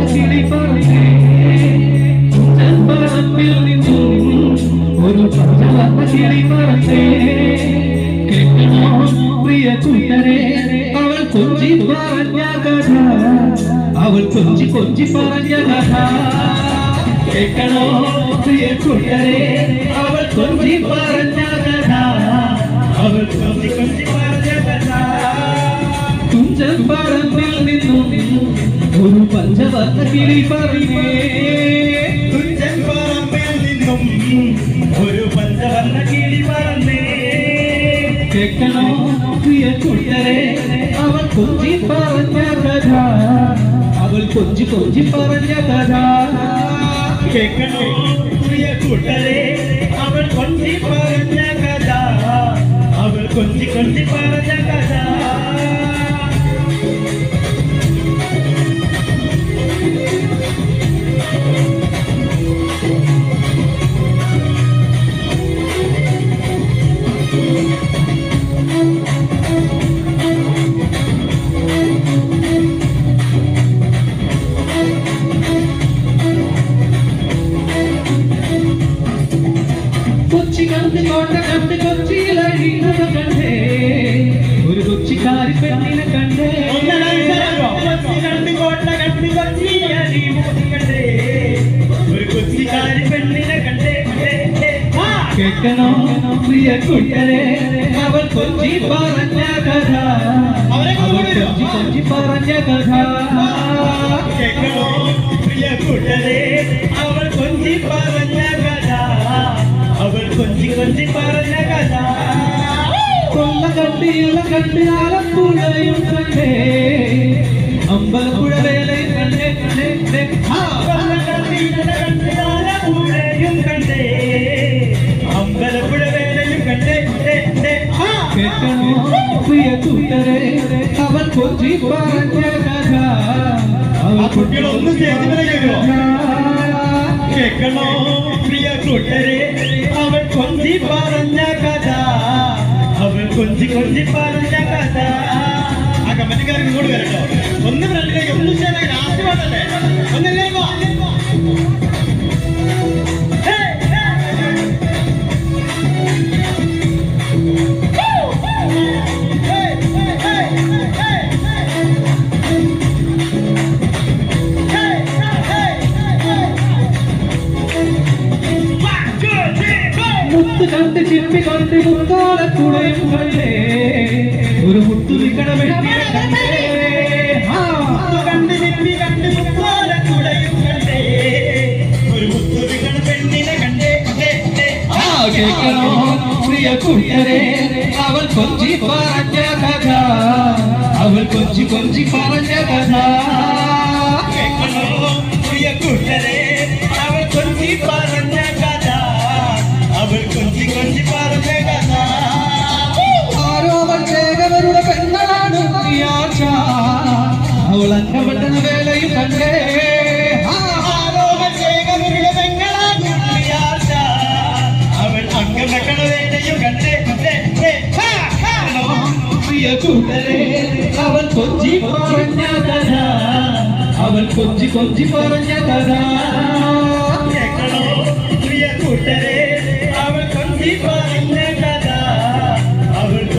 കിളി പറഞ്ഞേ ചെമ്പറമ്പിൽ നിന്നും ഒരു പഞ്ചവർണ്ണ കിളി പറഞ്ഞേ കേൾക്കണോ പ്രിയ കൂട്ടരെ അവൾ കൊഞ്ചി പറഞ്ഞ കഥ അവൾ കൊഞ്ചി കൊഞ്ചി പറഞ്ഞ കഥ കേൾക്കണോ പ്രിയ കൂട്ടരെ അവൾ കൊഞ്ചി പറഞ്ഞ കഥ അവൾ കൊഞ്ചി കൊഞ്ചി പറഞ്ഞ കഥ തുഞ്ചൻപറമ്പിൽ നിന്നും ഒരു പഞ്ചവർണ്ണ കിളി പറഞ്ഞേ തുഞ്ചൻപറമ്പിൽ നിന്നും ഒരു പഞ്ചവർണ്ണ കിളി പറഞ്ഞേ കേൾക്കണോ പ്രിയ കൂട്ടരെ അവൾ കൊഞ്ചി പറഞ്ഞ കഥ അവൾ കൊഞ്ചി കൊഞ്ചി പറഞ്ഞ കഥ കേൾക്കണോ പ്രിയ കൂട്ടരെ അവൾ കൊഞ്ചി പറഞ്ഞ കഥ അവൾ കൊഞ്ചി കൊഞ്ചി പറഞ്ഞ കഥ കൊച്ചി കണ്ട് കോട്ട കണ്ട് കൊച്ചിയിലഴിയുന്നത് കണ്ടേ ഒരു കൊച്ചിക്കാരി പെണ്ണിനെ കണ്ടേ കണ്ട് കോട്ട കണ്ട് കൊച്ചിയിലഴിയുന്നത് കണ്ടേ ഒരു കൊച്ചിക്കാരി പെണ്ണിനെ കണ്ടേ കേൾക്കണോ പ്രിയ കൂട്ടരെ അവൾ കൊഞ്ചി പറഞ്ഞ കഥ അവൾ കൊഞ്ചി കൊഞ്ചി പറഞ്ഞ കഥ കേൾക്കണോ പ്രിയ കൂട്ടരെ അവൾ കൊഞ്ചി പറഞ്ഞ കഥ അവൾ കൊഞ്ചി കൊഞ്ചി പറഞ്ഞ കഥ കൊല്ല കണ്ടിയുള്ള കണ്ട് ആലപ്പുഴയും കണ്ടേ അമ്പലപ്പുഴ വേലയും കണ്ടേ കണ്ടേ ആലപ്പുഴയും കണ്ടേ അമ്പലപ്പുഴ വേലയും കണ്ടേ കേൾക്കണോ പ്രിയ കൂട്ടരെ അവൾ കൊഞ്ചി പറഞ്ഞ കഥ അവൾ കുട്ടികളൊന്നും കേൾക്കണോ പ്രിയ കൂട്ടരെ അവൾ കൊഞ്ചി പറഞ്ഞ കഥ അവൾ കൊഞ്ചി കൊഞ്ചി പറഞ്ഞ കഥ ആ കമ്മറ്റിക്കാർക്ക് ഇങ്ങോട്ട് വരട്ടോ ഒന്ന് ഫ്രണ്ടിലേക്ക് ഒന്ന് ലാസ്റ്റ് പാട്ടല്ലേ ഒന്നില്ലേക്കോ മുത്ത് കണ്ട് ചിപ്പി കണ്ട് മുത്താലക്കുടയും കണ്ടേ ഒരു മുത്തു നിൽക്കണ വെട്ടിനെ കണ്ടേ കണ്ട് ചിപ്പി കണ്ട് മുത്താലക്കുടയും കണ്ടേ ഒരു മുത്തു നിൽക്കണ പെണ്ണിനെ കണ്ടേ കേൾക്കണോ പ്രിയ കൂട്ടരെ അവൾ കൊഞ്ചി പറഞ്ഞ കഥ അവൾ കൊഞ്ചി കൊഞ്ചി പറഞ്ഞ കഥ കേൾക്കണോ പ്രിയ കൂട്ടരെ അവൾ കൊഞ്ചി പറഞ്ഞ കഥ അവൾ കൊഞ്ചി കൊഞ്ചി പറഞ്ഞ കഥ ആരോ അവൾ ചേകവരുടെ പെണ്ണാണ് പ്രിയാച്ച അവൾ അന്നപെട്ട വേലയും കണ്ടേ ആരോഗ്യവരുടെ പെങ്ങളാണ് പ്രിയാച്ച അവൾ അംഗം വെക്കണ വേലയും കണ്ടേ പ്രിയ കൂട്ടരെ അവൾ കൊഞ്ചി പറഞ്ഞ കഥ അവൾ കൊഞ്ചി കൊഞ്ചി പറഞ്ഞ കഥ